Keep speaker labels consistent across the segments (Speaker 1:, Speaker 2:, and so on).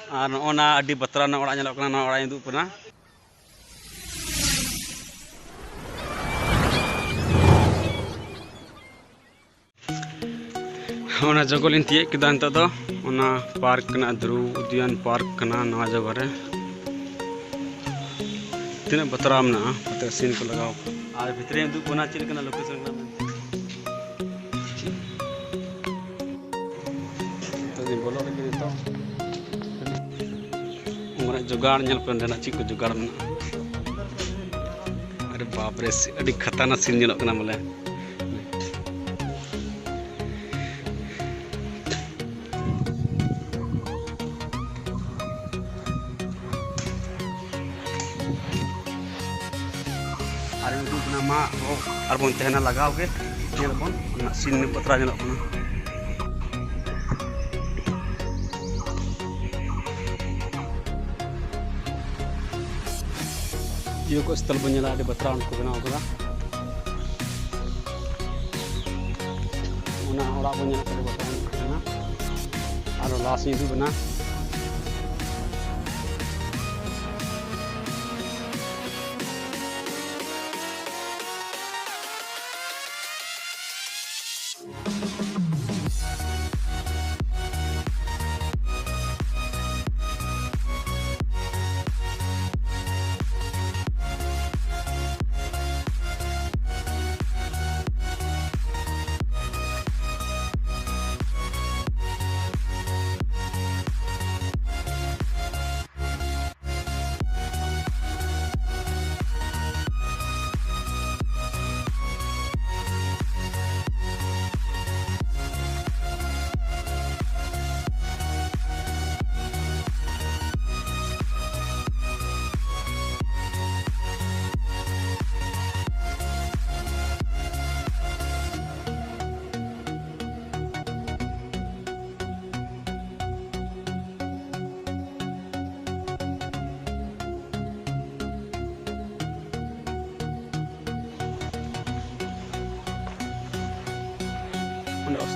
Speaker 1: और नोना अड्डी बतराना ओड़ा ñelok kana ओड़ा इंदु पना ओना जंगल इन तिये किदा नता दो ओना पार्क कना ध्रुव उद्यान पार्क कना नवा जगह रे तीन बतरा मना पते सीन को लगाओ आज भितरे इंदु पना चिल कना लोकेशन कना तो दिन बोलो लगे तो उमरा जुगाड़ ñel पे देना चिक जुगाड़ मना अरे बाप रे अडी खतरनाक सीन ñelok कना बोले मा और बन तहना लगाओ के बन सीन पतरा ñelok कना ये को स्थल बन ñela ade बतरा उनको बनाओ कदा उना ओड़ा बन ñela ade बतरा कना और लास्ट ये बना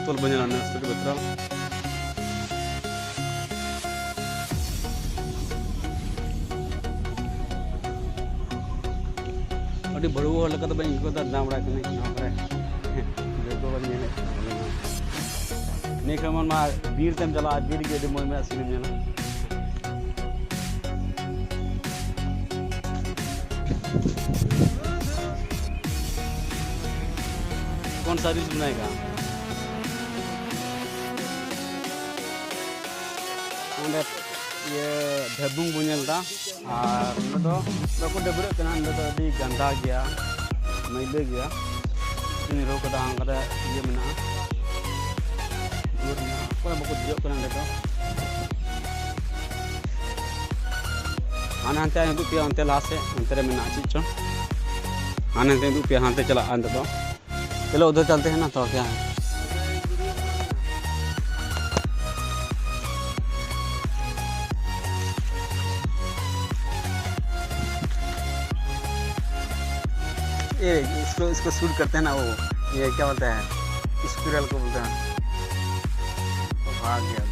Speaker 1: स्थल बन ñela स्थल बतरा अभी बड़ो लगा तो बन को दाम बड़ा कने ना करे जो बन ñele ने खमन मा बीर तेम चला बीर के मोय में सीन ñela कौन सा रिस बनाएगा ये ढेबुंग बुझलता और बाको डबरे अभी गंदा गया मैले गया रो कदा ये मना बाको जो हाँ हानते पे अंते लासे अंते में चीज चो हाँ पे हानते चला अंत तो चलो उधर चलते हैं ना तो क्या है ये इसको शूट करते हैं ना वो ये क्या बोलते हैं स्क्विरल को बोलते हैं तो भाग गया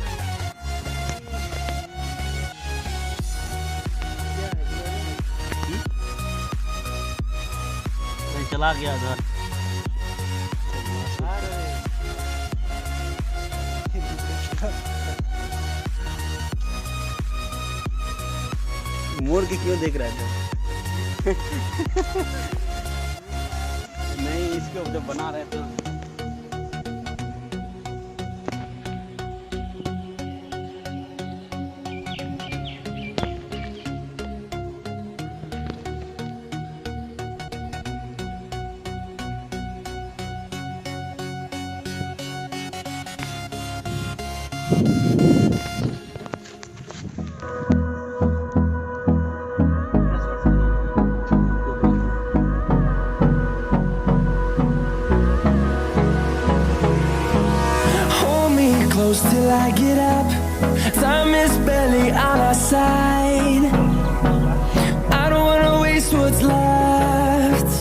Speaker 1: चला गया उधर मोर की क्यों देख रहा है नहीं इसको जब बना रहे तो
Speaker 2: close till I get up. Time is barely on our side. I don't wanna waste what's left.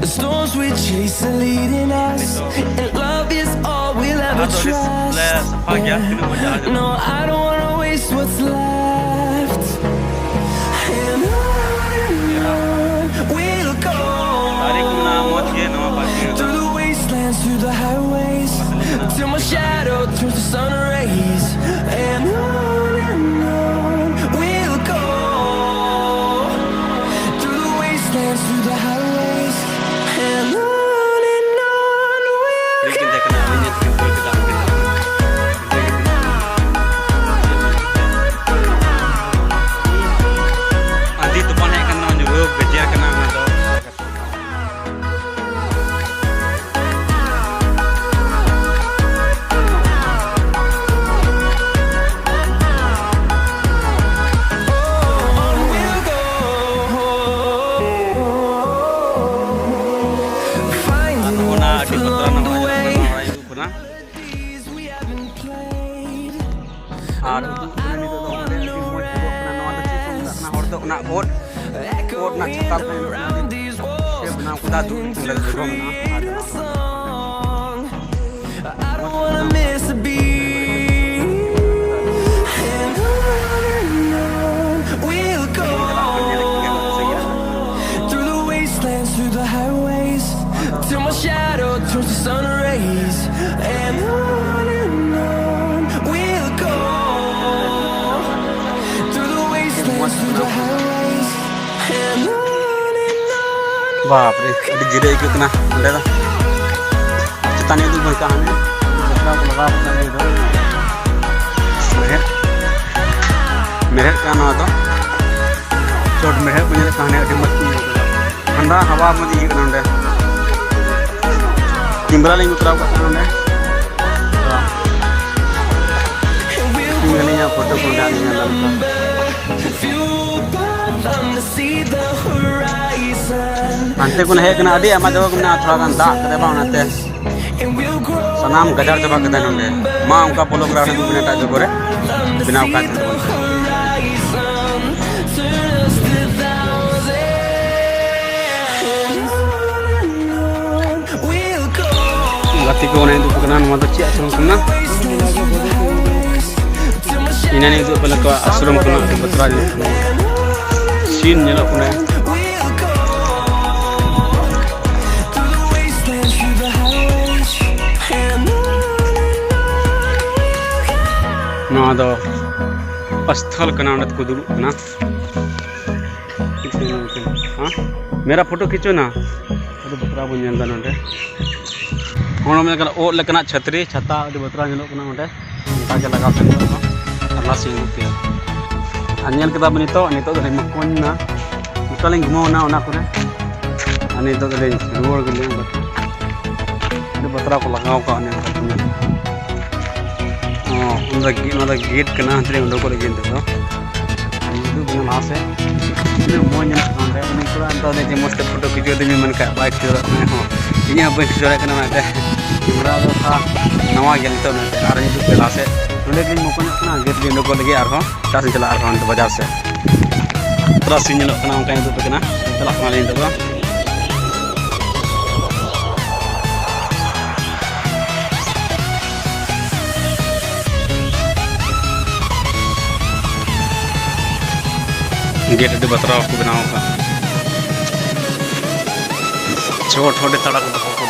Speaker 2: The storms we chase are leading us, and love is all we'll ever trust. Yeah. No, I don't wanna waste what's
Speaker 1: ᱟᱨ ᱩᱫᱩᱜ ᱠᱟᱱᱟ ᱱᱤᱛᱚᱜ ᱫᱚ ᱚᱸᱰᱮ ᱟᱹᱰᱤ ᱢᱚᱡᱽ ᱧᱮᱞᱚᱜ ᱠᱟᱱᱟ ᱱᱚᱣᱟ ᱫᱚ ᱪᱮᱫ ᱠᱚ ᱢᱮᱛᱟᱜ ᱠᱟᱱᱟ ᱦᱚᱲ ᱫᱚ ᱚᱱᱟ ᱳᱴ ᱨᱮᱱᱟᱜ ᱪᱷᱟᱛᱟ ᱞᱮᱠᱟ ᱧᱮᱞᱚᱜ ᱠᱟᱱᱟ ᱥᱮ ᱵᱮᱱᱟᱣ ᱠᱟᱫᱟ ᱫᱩᱲᱩᱵ ᱚᱸᱰᱮ ᱡᱟᱭᱜᱟ ᱢᱮᱱᱟᱜᱼᱟ ᱟᱨ ᱱᱚᱣᱟ
Speaker 2: I don't wanna miss a beat. And on we'll go through the wastelands, through the highways, till my shadow turns to sun rays. And on we'll go through the wastelands, through the highways, and on.
Speaker 1: बाप रे अभी गिरे एक इतना अंडे दा चिताने तो बड़का है बकरा को लगा अपना ये दो मेहर का ना तो चोट मेहर पुणे कहानी अभी मत ठंडा हवा में ये करना अंडे किम्बरा लिंग उतरा को अंडे किम्बरा यहाँ फोटो को डालने वाला अंते को नहीं करना अभी हमारे जगह में थोड़ा गान दाग करे बावनाते सनाम गजार जगह के दिन होंगे माँ उनका पोलो ग्राउंड में बिना टाइजो करे बिना उकात गति को नहीं दुख करना नवादा ची आश्रम करना इन्हें नहीं तो पहले तो आश्रम करना बतरा जो सीन जेलो को नहीं स्थल को दुड़ू हाँ मेरा फोटो खींचो ना तो बतरा बन जाता नोटे में ओट लेकना छतरी छाता बतरा नोटे उनका के लगा अल्लाह से अनल के नितो मकोना नितों घुमावना नितो रुआड़ गए बतरा को लगाव का गेट करना उनको लगे लहा से मज उन्हें मस्त फोटो खींचो दिन मन का बाइक इन बी खींचो कैमरा नवा गया नित और लहा से नोड़े मकोना गेट उनको लगे और चला बाजार से पूरा सीन चला चला गेट अभी बतरा को बनाव का छोटे छोटे तड़क को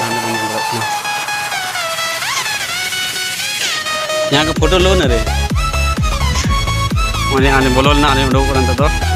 Speaker 1: यहाँ का फोटो लो ना रे बोलो ना उड़ो